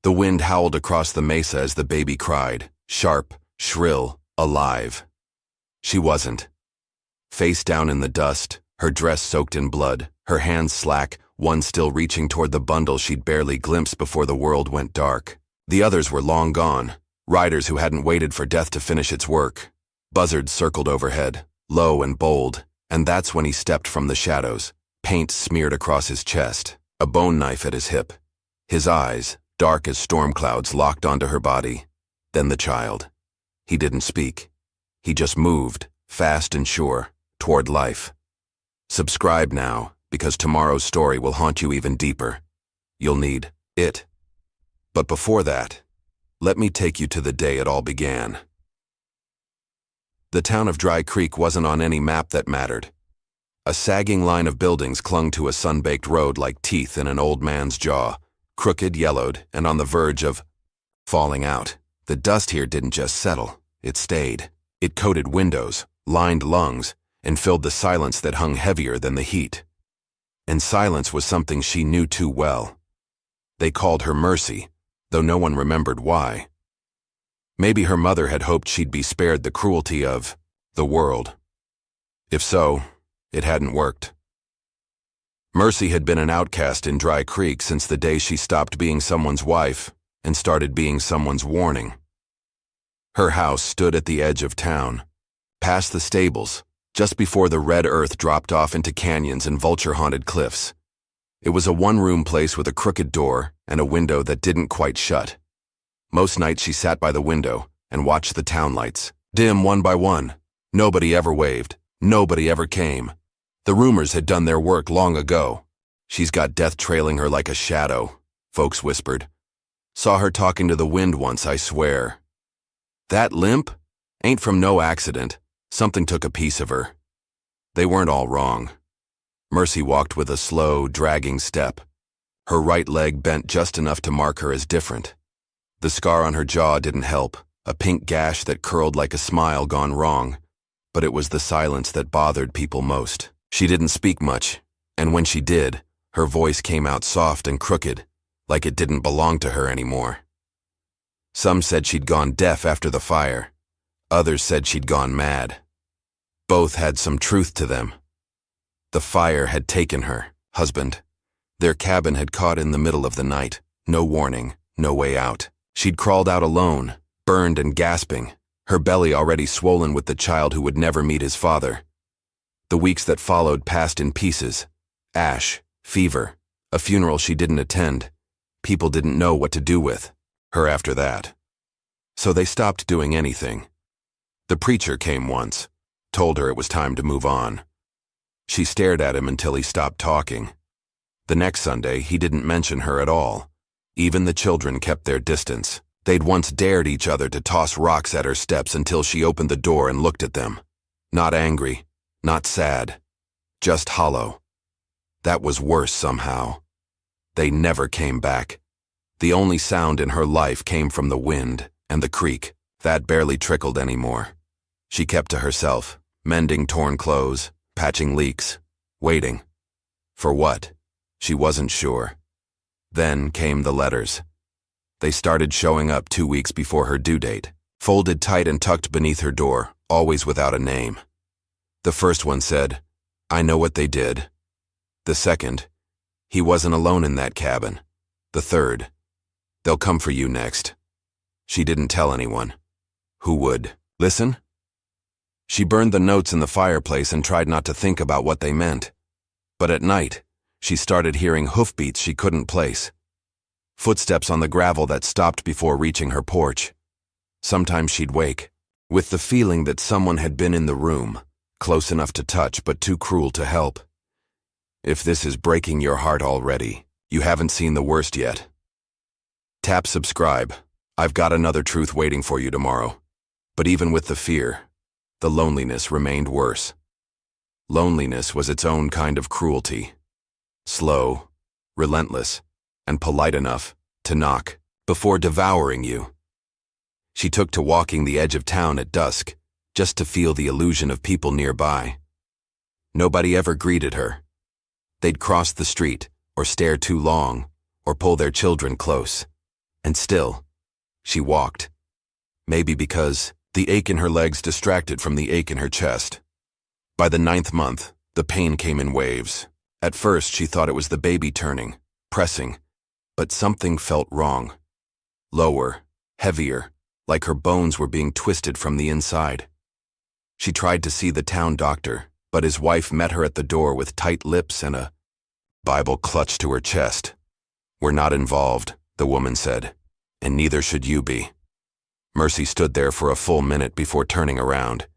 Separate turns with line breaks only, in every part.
The wind howled across the mesa as the baby cried, sharp, shrill, alive. She wasn't. Face down in the dust, her dress soaked in blood, her hands slack, one still reaching toward the bundle she'd barely glimpsed before the world went dark. The others were long gone, riders who hadn't waited for death to finish its work. Buzzards circled overhead, low and bold, and that's when he stepped from the shadows, paint smeared across his chest, a bone knife at his hip. His eyes, dark as storm clouds, locked onto her body. Then the child. He didn't speak. He just moved, fast and sure, toward life. Subscribe now, because tomorrow's story will haunt you even deeper. You'll need it. But before that, let me take you to the day it all began. The town of Dry Creek wasn't on any map that mattered. A sagging line of buildings clung to a sun-baked road like teeth in an old man's jaw, crooked, yellowed, and on the verge of falling out. The dust here didn't just settle, it stayed. It coated windows, lined lungs, and filled the silence that hung heavier than the heat. And silence was something she knew too well. They called her Mercy, though no one remembered why. Maybe her mother had hoped she'd be spared the cruelty of the world. If so, it hadn't worked. Mercy had been an outcast in Dry Creek since the day she stopped being someone's wife and started being someone's warning. Her house stood at the edge of town, past the stables, just before the red earth dropped off into canyons and vulture-haunted cliffs. It was a one-room place with a crooked door and a window that didn't quite shut. Most nights she sat by the window and watched the town lights, dim one by one. Nobody ever waved. Nobody ever came. The rumors had done their work long ago. She's got death trailing her like a shadow, folks whispered. Saw her talking to the wind once, I swear. That limp? Ain't from no accident. Something took a piece of her. They weren't all wrong. Mercy walked with a slow, dragging step. Her right leg bent just enough to mark her as different. The scar on her jaw didn't help, a pink gash that curled like a smile gone wrong. But it was the silence that bothered people most. She didn't speak much, and when she did, her voice came out soft and crooked, like it didn't belong to her anymore. Some said she'd gone deaf after the fire. Others said she'd gone mad. Both had some truth to them. The fire had taken her husband. Their cabin had caught in the middle of the night. No warning, no way out. She'd crawled out alone, burned and gasping, her belly already swollen with the child who would never meet his father. The weeks that followed passed in pieces. Ash, fever, a funeral she didn't attend. People didn't know what to do with her after that. So they stopped doing anything. The preacher came once, told her it was time to move on. She stared at him until he stopped talking. The next Sunday, he didn't mention her at all. Even the children kept their distance. They'd once dared each other to toss rocks at her steps until she opened the door and looked at them. Not angry, not sad, just hollow. That was worse somehow. They never came back. The only sound in her life came from the wind and the creek. That barely trickled anymore. She kept to herself, mending torn clothes, patching leaks, waiting. For what? She wasn't sure. Then came the letters. They started showing up 2 weeks before her due date, folded tight and tucked beneath her door, always without a name. The first one said, I know what they did. The second, he wasn't alone in that cabin. The third, they'll come for you next. She didn't tell anyone. Who would? Listen? She burned the notes in the fireplace and tried not to think about what they meant. But at night, she started hearing hoofbeats she couldn't place. Footsteps on the gravel that stopped before reaching her porch. Sometimes she'd wake, with the feeling that someone had been in the room, close enough to touch but too cruel to help. If this is breaking your heart already, you haven't seen the worst yet. Tap subscribe. I've got another truth waiting for you tomorrow. But even with the fear, the loneliness remained worse. Loneliness was its own kind of cruelty. Slow, relentless, and polite enough to knock before devouring you. She took to walking the edge of town at dusk, just to feel the illusion of people nearby. Nobody ever greeted her. They'd cross the street, or stare too long, or pull their children close. And still, she walked. Maybe because the ache in her legs distracted from the ache in her chest. By the 9th month, the pain came in waves. At first, she thought it was the baby turning, pressing, but something felt wrong. Lower, heavier, like her bones were being twisted from the inside. She tried to see the town doctor, but his wife met her at the door with tight lips and a Bible clutched to her chest. "We're not involved," the woman said, "and neither should you be." Mercy stood there for a full minute before turning around.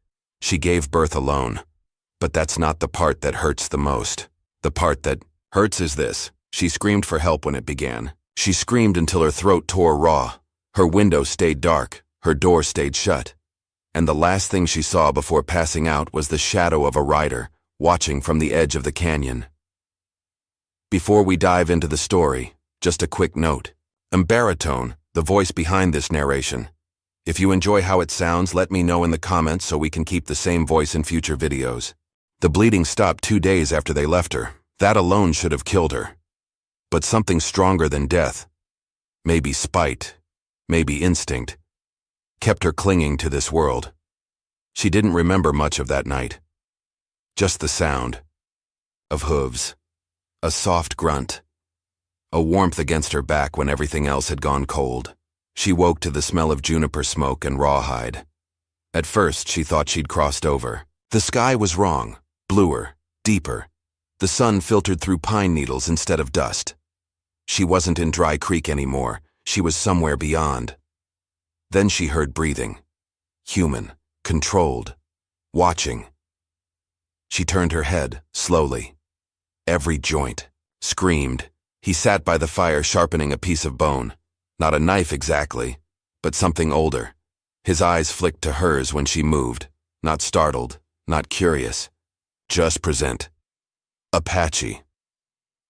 She gave birth alone. But that's not the part that hurts the most. The part that hurts is this. She screamed for help when it began. She screamed until her throat tore raw. Her window stayed dark. Her door stayed shut. And the last thing she saw before passing out was the shadow of a rider, watching from the edge of the canyon. Before we dive into the story, just a quick note. I'm baritone, the voice behind this narration. If you enjoy how it sounds, let me know in the comments so we can keep the same voice in future videos. The bleeding stopped 2 days after they left her. That alone should have killed her. But something stronger than death, maybe spite, maybe instinct, kept her clinging to this world. She didn't remember much of that night. Just the sound of hooves, a soft grunt, a warmth against her back when everything else had gone cold. She woke to the smell of juniper smoke and rawhide. At first, she thought she'd crossed over. The sky was wrong, bluer, deeper. The sun filtered through pine needles instead of dust. She wasn't in Dry Creek anymore. She was somewhere beyond. Then she heard breathing. Human, controlled, watching. She turned her head, slowly. Every joint. Screamed. He sat by the fire sharpening a piece of bone. Not a knife exactly, but something older. His eyes flicked to hers when she moved. Not startled, not curious. Just present. Apache.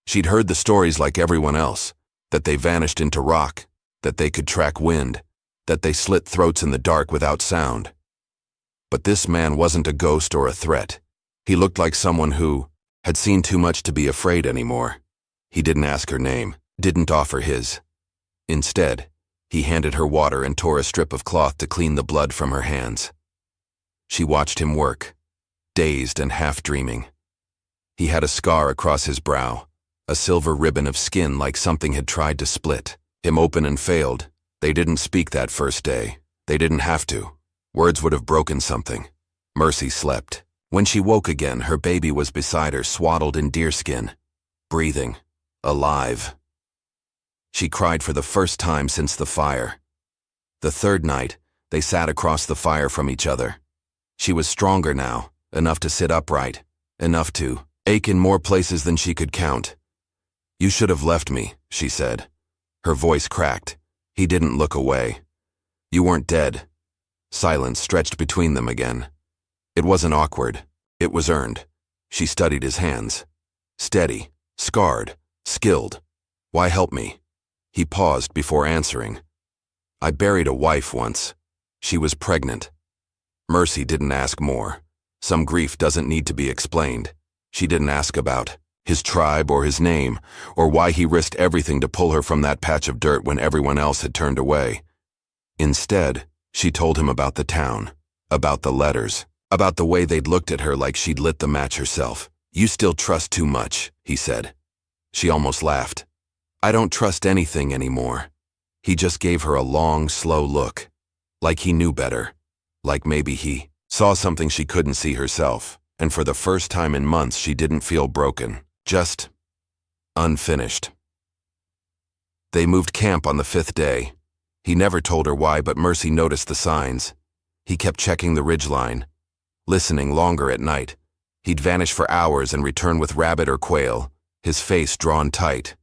She'd heard the stories like everyone else, that they vanished into rock, that they could track wind, that they slit throats in the dark without sound. But this man wasn't a ghost or a threat. He looked like someone who had seen too much to be afraid anymore. He didn't ask her name, didn't offer his. Instead, he handed her water and tore a strip of cloth to clean the blood from her hands. She watched him work, dazed and half-dreaming. He had a scar across his brow, a silver ribbon of skin like something had tried to split him open and failed. They didn't speak that first day. They didn't have to. Words would have broken something. Mercy slept. When she woke again, her baby was beside her, swaddled in deerskin, breathing, alive. She cried for the first time since the fire. The third night, they sat across the fire from each other. She was stronger now, enough to sit upright, enough to ache in more places than she could count. "You should have left me," she said. Her voice cracked. He didn't look away. "You weren't dead." Silence stretched between them again. It wasn't awkward. It was earned. She studied his hands. Steady, scarred, skilled. "Why help me?" He paused before answering. "I buried a wife once. She was pregnant." Mercy didn't ask more. Some grief doesn't need to be explained. She didn't ask about his tribe or his name, or why he risked everything to pull her from that patch of dirt when everyone else had turned away. Instead, she told him about the town, about the letters, about the way they'd looked at her like she'd lit the match herself. "You still trust too much," he said. She almost laughed. "I don't trust anything anymore." He just gave her a long, slow look, like he knew better, like maybe he saw something she couldn't see herself, and for the first time in months she didn't feel broken, just unfinished. They moved camp on the 5th day. He never told her why, but Mercy noticed the signs. He kept checking the ridgeline, listening longer at night. He'd vanish for hours and return with rabbit or quail, his face drawn tight.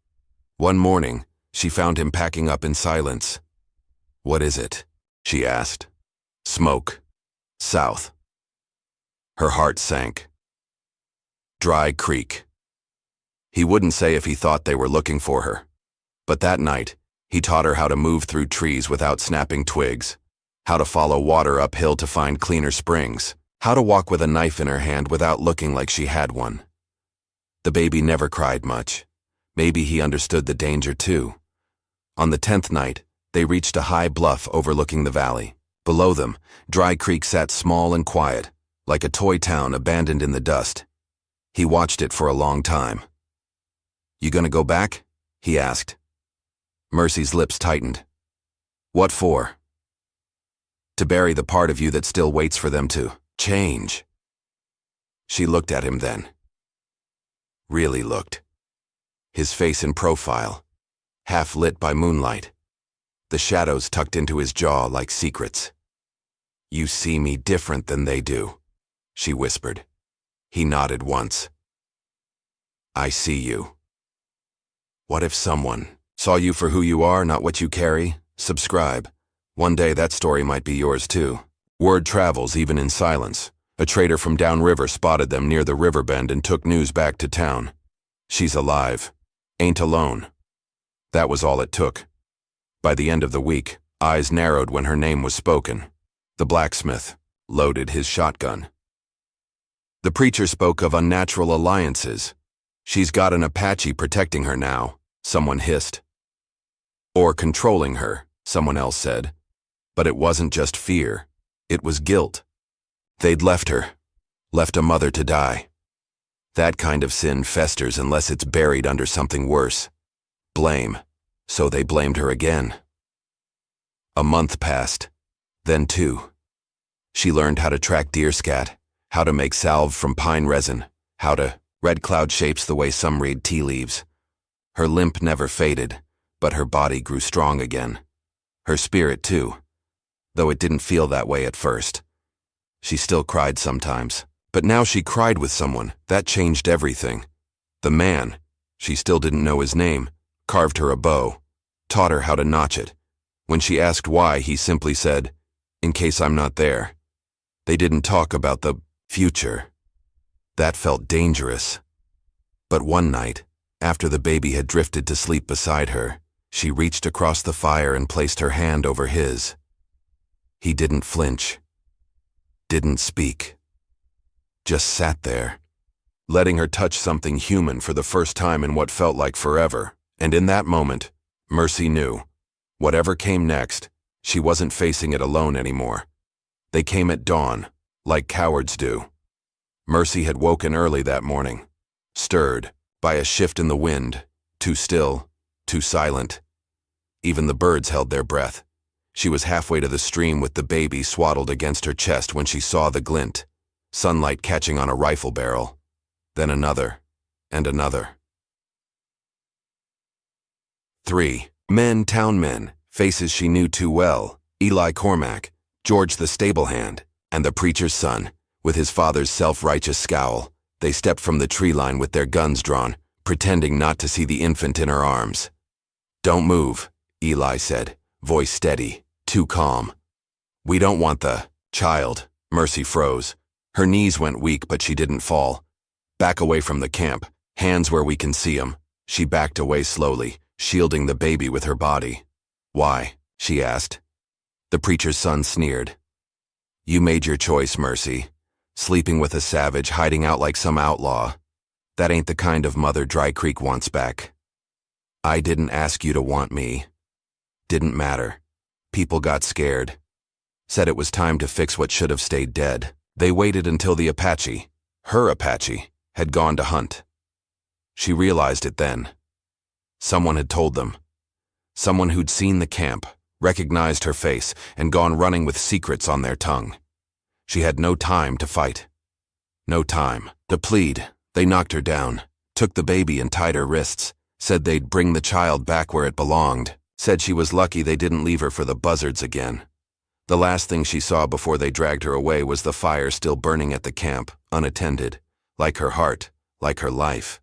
One morning, she found him packing up in silence. "What is it?" she asked. "Smoke. South." Her heart sank. Dry Creek. He wouldn't say if he thought they were looking for her. But that night, he taught her how to move through trees without snapping twigs, how to follow water uphill to find cleaner springs, how to walk with a knife in her hand without looking like she had one. The baby never cried much. Maybe he understood the danger too. On the 10th night, They reached a high bluff overlooking the valley. Below them, Dry Creek sat small and quiet, like a toy town abandoned in the dust. He watched it for a long time. "You gonna go back?" he asked. Mercy's lips tightened. "What for?" "To bury the part of you that still waits for them to change." She looked at him then. Really looked. His face in profile, half lit by moonlight. The shadows tucked into his jaw like secrets. "You see me different than they do," she whispered. He nodded once. "I see you." What if someone saw you for who you are, not what you carry? Subscribe. One day that story might be yours too. Word travels even in silence. A trader from downriver spotted them near the river bend and took news back to town. She's alive. Ain't alone. That was all it took. By the end of the week, eyes narrowed when her name was spoken. The blacksmith loaded his shotgun. The preacher spoke of unnatural alliances. "She's got an Apache protecting her now," someone hissed. "Or controlling her," someone else said. But it wasn't just fear. It was guilt. They'd left her. Left a mother to die. That kind of sin festers unless it's buried under something worse. Blame. So they blamed her again. A month passed. Then 2. She learned how to track deerscat, how to make salve from pine resin, how to red cloud shapes the way some read tea leaves. Her limp never faded, but her body grew strong again. Her spirit too, though it didn't feel that way at first. She still cried sometimes, but now she cried with someone. That changed everything. The man, she still didn't know his name, carved her a bow, taught her how to notch it. When she asked why, he simply said, "In case I'm not there." They didn't talk about the future. That felt dangerous. But one night, after the baby had drifted to sleep beside her, she reached across the fire and placed her hand over his. He didn't flinch. Didn't speak. Just sat there, letting her touch something human for the first time in what felt like forever. And in that moment, Mercy knew. Whatever came next, she wasn't facing it alone anymore. They came at dawn, like cowards do. Mercy had woken early that morning, stirred by a shift in the wind, too still, too silent. Even the birds held their breath. She was halfway to the stream with the baby swaddled against her chest when she saw the glint, sunlight catching on a rifle barrel, then another, and another. 3 men, town men, faces she knew too well, Eli Cormack, George the stable hand, and the preacher's son, with his father's self-righteous scowl. They stepped from the tree line with their guns drawn, pretending not to see the infant in her arms. "Don't move," Eli said, voice steady, too calm. "We don't want the child." Mercy froze. Her knees went weak, but she didn't fall. "Back away from the camp, hands where we can see 'em." She backed away slowly, shielding the baby with her body. "Why?" she asked. The preacher's son sneered. "You made your choice, Mercy. Sleeping with a savage, hiding out like some outlaw. That ain't the kind of mother Dry Creek wants back. I didn't ask you to want me. Didn't matter. People got scared. Said it was time to fix what should have stayed dead. They waited until the Apache, her Apache, had gone to hunt. She realized it then. Someone had told them. Someone who'd seen the camp, recognized her face, and gone running with secrets on their tongue. She had no time to fight. No time to plead. They knocked her down, took the baby and tied her wrists, said they'd bring the child back where it belonged, said she was lucky they didn't leave her for the buzzards again. The last thing she saw before they dragged her away was the fire still burning at the camp, unattended, like her heart, like her life.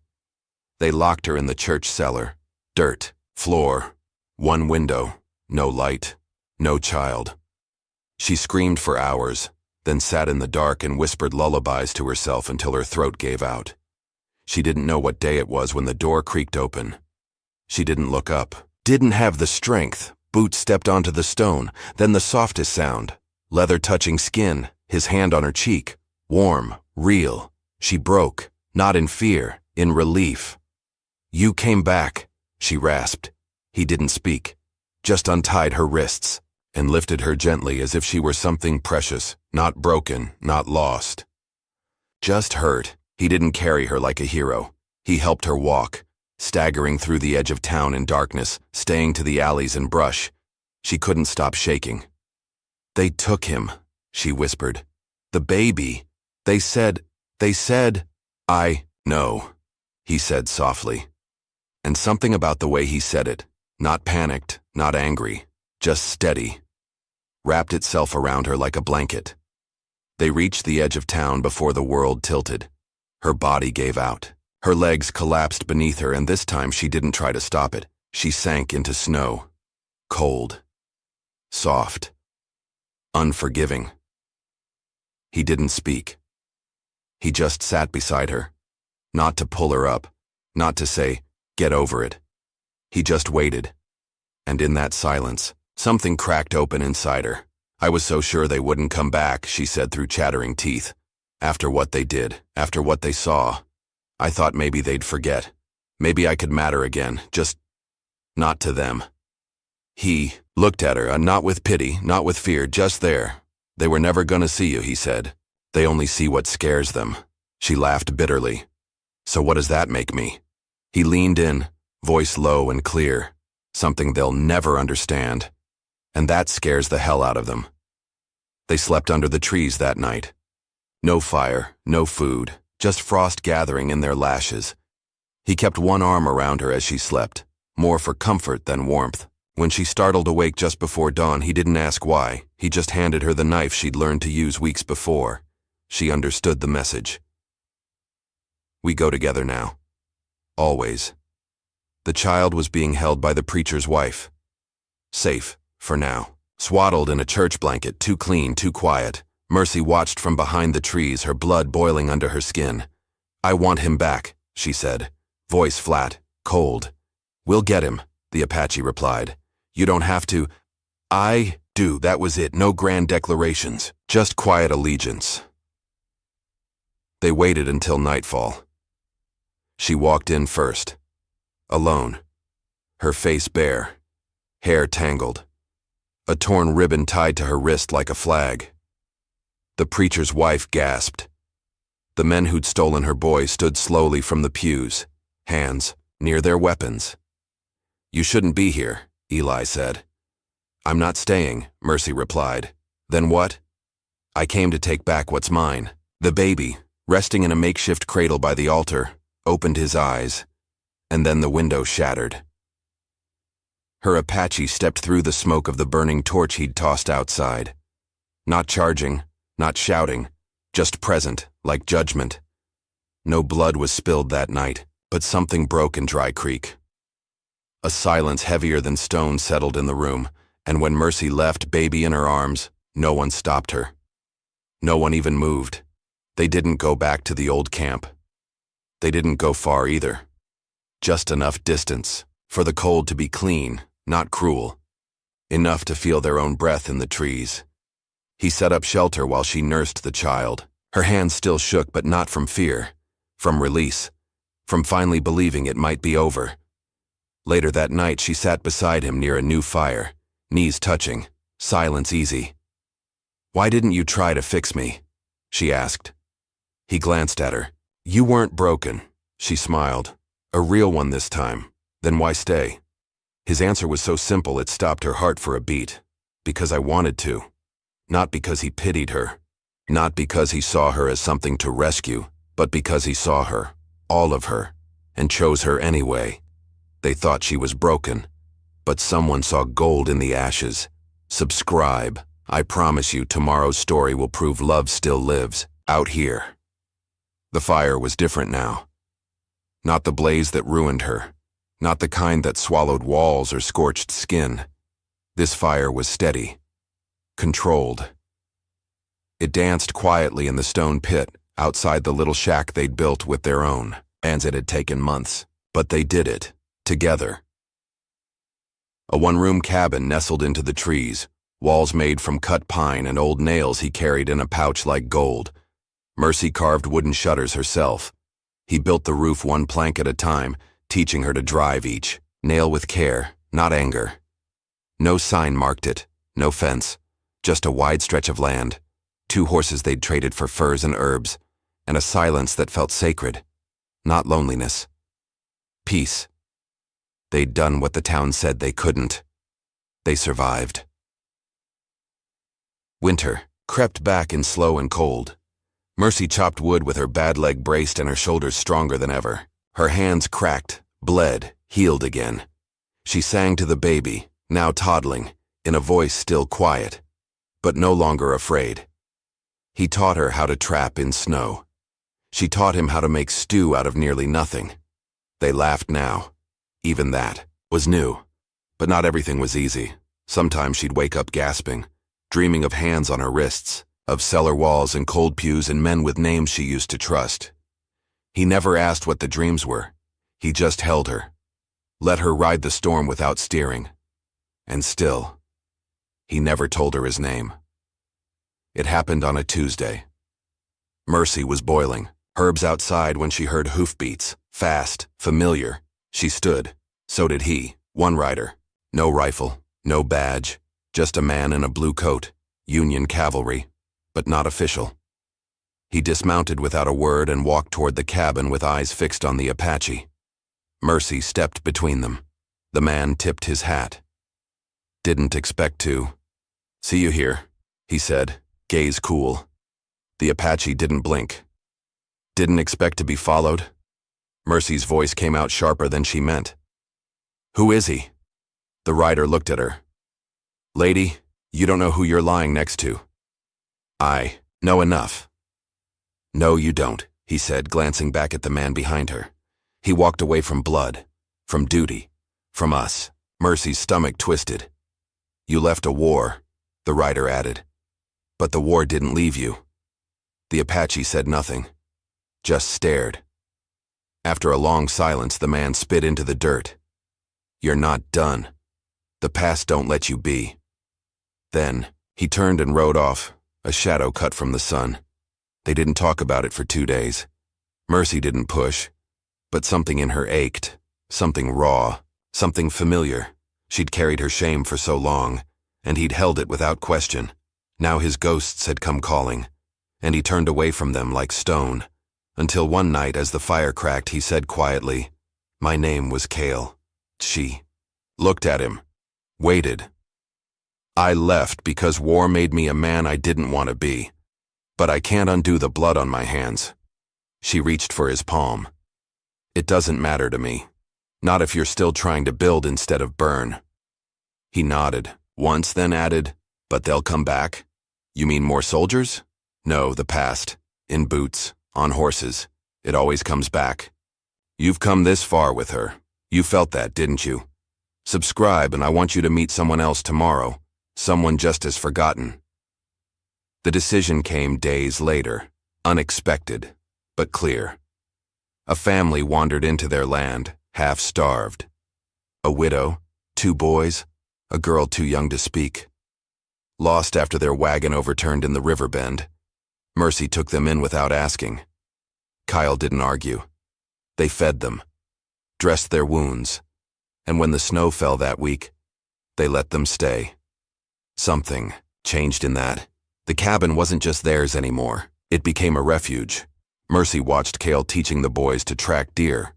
They locked her in the church cellar. Dirt, floor, one window, no light, no child. She screamed for hours, then sat in the dark and whispered lullabies to herself until her throat gave out. She didn't know what day it was when the door creaked open. She didn't look up, didn't have the strength. Boots stepped onto the stone, then the softest sound, leather touching skin, his hand on her cheek, warm, real. She broke, not in fear, in relief. "You came back," she rasped. He didn't speak. just untied her wrists and lifted her gently as if she were something precious, not broken, not lost. Just hurt. He didn't carry her like a hero. He helped her walk, staggering through the edge of town in darkness, staying to the alleys and brush. She couldn't stop shaking. "They took him," she whispered. "The baby. They said, I know," he said softly. And something about the way he said it, not panicked, not angry, just steady, wrapped itself around her like a blanket. They reached the edge of town before the world tilted. Her body gave out. Her legs collapsed beneath her, and this time she didn't try to stop it. She sank into snow. Cold. Soft. Unforgiving. He didn't speak. He just sat beside her. Not to pull her up. Not to say, "Get over it." He just waited. And in that silence, something cracked open inside her. "I was so sure they wouldn't come back," she said through chattering teeth. "After what they did, after what they saw, I thought maybe they'd forget. Maybe I could matter again, just not to them." He looked at her, not with pity, not with fear, just there. "They were never gonna see you," he said. "They only see what scares them." She laughed bitterly. "So what does that make me?" He leaned in, voice low and clear. "Something they'll never understand. And that scares the hell out of them." They slept under the trees that night. No fire, no food, just frost gathering in their lashes. He kept one arm around her as she slept, more for comfort than warmth. When she startled awake just before dawn, he didn't ask why. He just handed her the knife she'd learned to use weeks before. She understood the message. "We go together now. Always." The child was being held by the preacher's wife. Safe, for now. Swaddled in a church blanket, too clean, too quiet. Mercy watched from behind the trees, her blood boiling under her skin. "I want him back," she said, voice flat, cold. "We'll get him," the Apache replied. "You don't have to." "I do," that was it, no grand declarations, just quiet allegiance. They waited until nightfall. She walked in first. Alone. Her face bare. Hair tangled. A torn ribbon tied to her wrist like a flag. The preacher's wife gasped. The men who'd stolen her boy stood slowly from the pews, hands near their weapons. "You shouldn't be here," Eli said. "I'm not staying," Mercy replied. "Then what?" "I came to take back what's mine." The baby, resting in a makeshift cradle by the altar, opened his eyes, and then the window shattered. Her Apache stepped through the smoke of the burning torch he'd tossed outside. Not charging, not shouting, just present, like judgment. No blood was spilled that night, but something broke in Dry Creek. A silence heavier than stone settled in the room, and when Mercy left, baby in her arms, no one stopped her. No one even moved. They didn't go back to the old camp. They didn't go far either. Just enough distance for the cold to be clean, not cruel. Enough to feel their own breath in the trees. He set up shelter while she nursed the child. Her hands still shook, but not from fear, from release, from finally believing it might be over. Later that night, she sat beside him near a new fire, knees touching, silence easy. "Why didn't you try to fix me?" she asked. He glanced at her. "You weren't broken," she smiled. "A real one this time. Then why stay?" His answer was so simple it stopped her heart for a beat. "Because I wanted to." Not because he pitied her. Not because he saw her as something to rescue, but because he saw her, all of her, and chose her anyway. They thought she was broken, but someone saw gold in the ashes. Subscribe. I promise you tomorrow's story will prove love still lives, out here. The fire was different now. Not the blaze that ruined her. Not the kind that swallowed walls or scorched skin. This fire was steady. Controlled. It danced quietly in the stone pit outside the little shack they'd built with their own, and it had taken months, but they did it, together. A one-room cabin nestled into the trees, walls made from cut pine and old nails he carried in a pouch like gold. Mercy carved wooden shutters herself. He built the roof one plank at a time, teaching her to drive each, nail with care, not anger. No sign marked it, no fence, just a wide stretch of land, 2 horses they'd traded for furs and herbs, and a silence that felt sacred, not loneliness. Peace. They'd done what the town said they couldn't. They survived. Winter crept back in slow and cold. Mercy chopped wood with her bad leg braced and her shoulders stronger than ever. Her hands cracked, bled, healed again. She sang to the baby, now toddling, in a voice still quiet, but no longer afraid. He taught her how to trap in snow. She taught him how to make stew out of nearly nothing. They laughed now. Even that was new. But not everything was easy. Sometimes she'd wake up gasping, dreaming of hands on her wrists, of cellar walls and cold pews and men with names she used to trust. He never asked what the dreams were. He just held her, let her ride the storm without steering. And still, he never told her his name. It happened on a Tuesday. Mercy was boiling, herbs outside when she heard hoofbeats, fast, familiar. She stood. So did he, one rider. No rifle, no badge, just a man in a blue coat, Union cavalry, but not official. He dismounted without a word and walked toward the cabin with eyes fixed on the Apache. Mercy stepped between them. The man tipped his hat. Didn't expect to. See you here, he said, gaze cool. The Apache didn't blink. Didn't expect to be followed? Mercy's voice came out sharper than she meant. Who is he? The rider looked at her. Lady, you don't know who you're lying next to. I know enough. No, you don't, he said, glancing back at the man behind her. He walked away from blood, from duty, from us. Mercy's stomach twisted. You left a war, the rider added. But the war didn't leave you. The Apache said nothing, just stared. After a long silence, the man spit into the dirt. You're not done. The past don't let you be. Then, he turned and rode off, a shadow cut from the sun. They didn't talk about it for 2 days. Mercy didn't push, but something in her ached, something raw, something familiar. She'd carried her shame for so long, and he'd held it without question. Now his ghosts had come calling, and he turned away from them like stone, until one night as the fire cracked he said quietly, "My name was Kale." She looked at him, waited. I left because war made me a man I didn't want to be, but I can't undo the blood on my hands. She reached for his palm. It doesn't matter to me, not if you're still trying to build instead of burn. He nodded, once then added, but they'll come back? You mean more soldiers? No, the past, in boots, on horses, it always comes back. You've come this far with her. You felt that, didn't you? Subscribe and I want you to meet someone else tomorrow, someone just as forgotten. The decision came days later, unexpected, but clear. A family wandered into their land, half-starved. A widow, 2 boys, a girl too young to speak. Lost after their wagon overturned in the river bend. Mercy took them in without asking. Kyle didn't argue. They fed them, dressed their wounds, and when the snow fell that week, they let them stay. Something changed in that. The cabin wasn't just theirs anymore. It became a refuge. Mercy watched Kale teaching the boys to track deer.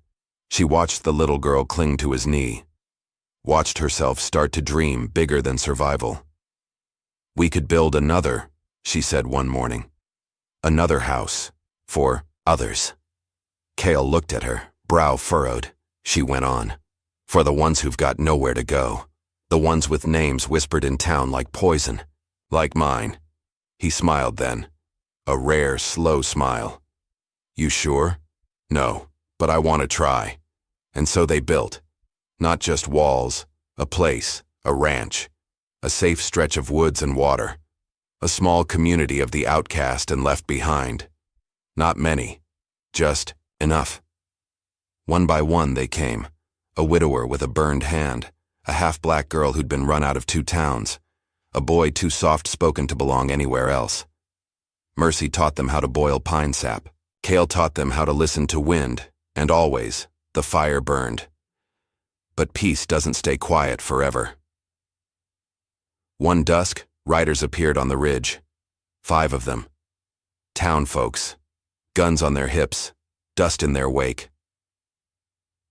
She watched the little girl cling to his knee. Watched herself start to dream bigger than survival. We could build another, she said one morning. Another house. For others. Kale looked at her, brow furrowed. She went on. For the ones who've got nowhere to go. The ones with names whispered in town like poison. Like mine. He smiled then. A rare, slow smile. You sure? No, but I want to try. And so they built. Not just walls, a place, a ranch, a safe stretch of woods and water. A small community of the outcast and left behind. Not many, just enough. One by one they came. A widower with a burned hand, a half-black girl who'd been run out of 2 towns, a boy too soft-spoken to belong anywhere else. Mercy taught them how to boil pine sap. Kale taught them how to listen to wind, and always, the fire burned. But peace doesn't stay quiet forever. One dusk, riders appeared on the ridge. 5 of them. Town folks. Guns on their hips, dust in their wake.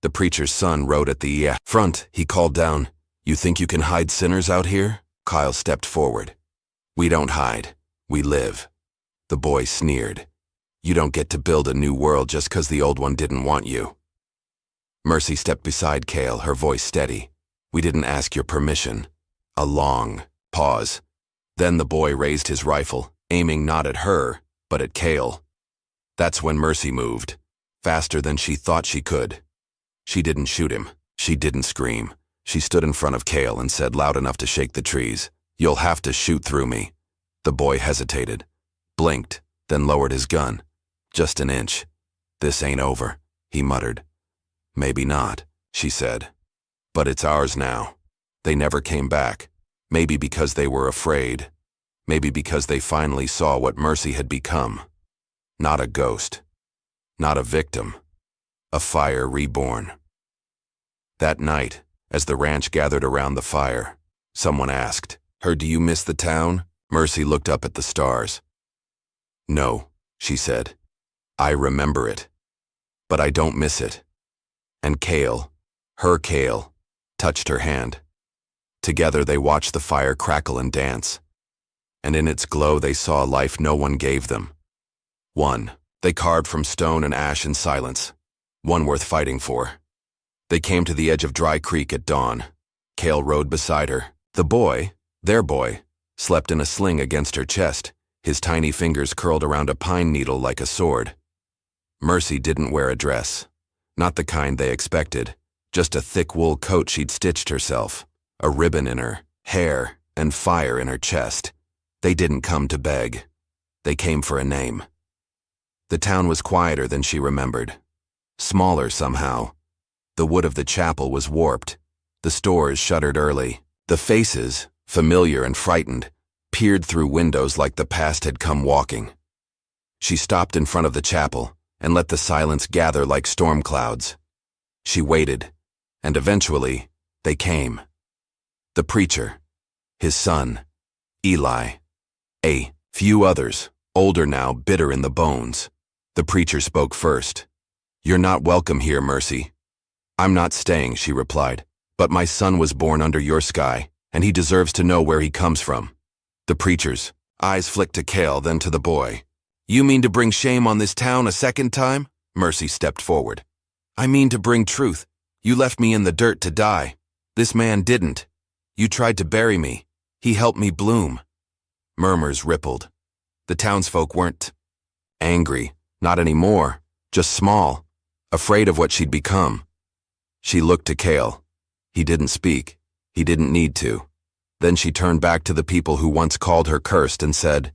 The preacher's son rode at the front. He called down, "You think you can hide sinners out here?" Kyle stepped forward. "We don't hide. We live." The boy sneered. "You don't get to build a new world just 'cause the old one didn't want you." Mercy stepped beside Cale, her voice steady. "We didn't ask your permission." A long pause. Then the boy raised his rifle, aiming not at her, but at Cale. That's when Mercy moved, faster than she thought she could. She didn't shoot him. She didn't scream. She stood in front of Cale and said loud enough to shake the trees, "You'll have to shoot through me." The boy hesitated, blinked, then lowered his gun. "Just an inch. This ain't over," he muttered. "Maybe not," she said. "But it's ours now." They never came back. Maybe because they were afraid. Maybe because they finally saw what Mercy had become. Not a ghost. Not a victim. A fire reborn. That night, as the ranch gathered around the fire, someone asked her, "Do you miss the town?" Mercy looked up at the stars. "No," she said. "I remember it. But I don't miss it." And Cale, her Cale, touched her hand. Together they watched the fire crackle and dance. And in its glow they saw a life no one gave them. One they carved from stone and ash in silence. One worth fighting for. They came to the edge of Dry Creek at dawn. Cale rode beside her. The boy, their boy, slept in a sling against her chest, his tiny fingers curled around a pine needle like a sword. Mercy didn't wear a dress. Not the kind they expected. Just a thick wool coat she'd stitched herself. A ribbon in her hair and fire in her chest. They didn't come to beg. They came for a name. The town was quieter than she remembered. Smaller somehow. The wood of the chapel was warped. The stores shuttered early. The faces, familiar and frightened, peered through windows like the past had come walking. She stopped in front of the chapel and let the silence gather like storm clouds. She waited, and eventually, they came. The preacher, his son, Eli, a few others, older now, bitter in the bones. The preacher spoke first. "You're not welcome here, Mercy." "I'm not staying," she replied, "but my son was born under your sky, and he deserves to know where he comes from." The preacher's eyes flicked to Cale, then to the boy. "You mean to bring shame on this town a second time?" Mercy stepped forward. "I mean to bring truth. You left me in the dirt to die. This man didn't. You tried to bury me. He helped me bloom." Murmurs rippled. The townsfolk weren't angry, not anymore, just small, afraid of what she'd become. She looked to Cale. He didn't speak. He didn't need to. Then she turned back to the people who once called her cursed and said,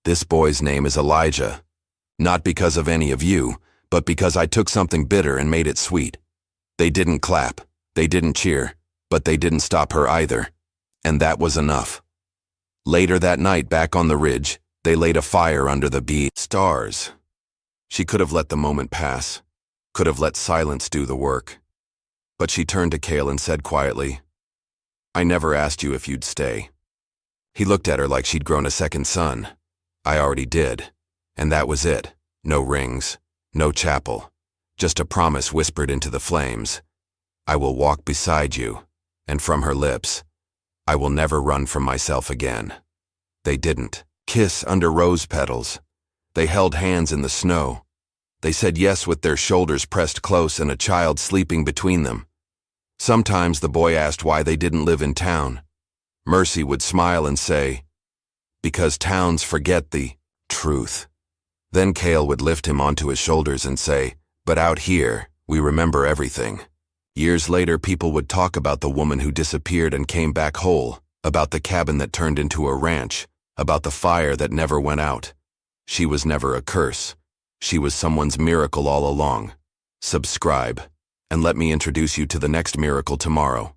"This boy's name is Elijah. Not because of any of you, but because I took something bitter and made it sweet." They didn't clap. They didn't cheer. But they didn't stop her either. And that was enough. Later that night, back on the ridge, they laid a fire under the stars. She could have let the moment pass. Could have let silence do the work. But she turned to Cale and said quietly, "I never asked you if you'd stay." He looked at her like she'd grown a second son. "I already did. And that was it. No rings. No chapel. Just a promise whispered into the flames. I will walk beside you." And from her lips, "I will never run from myself again." They didn't kiss under rose petals. They held hands in the snow. They said yes with their shoulders pressed close and a child sleeping between them. Sometimes the boy asked why they didn't live in town. Mercy would smile and say, "Because towns forget the truth." Then Cale would lift him onto his shoulders and say, "But out here, we remember everything." Years later, people would talk about the woman who disappeared and came back whole, about the cabin that turned into a ranch, about the fire that never went out. She was never a curse. She was someone's miracle all along. Subscribe, and let me introduce you to the next miracle tomorrow.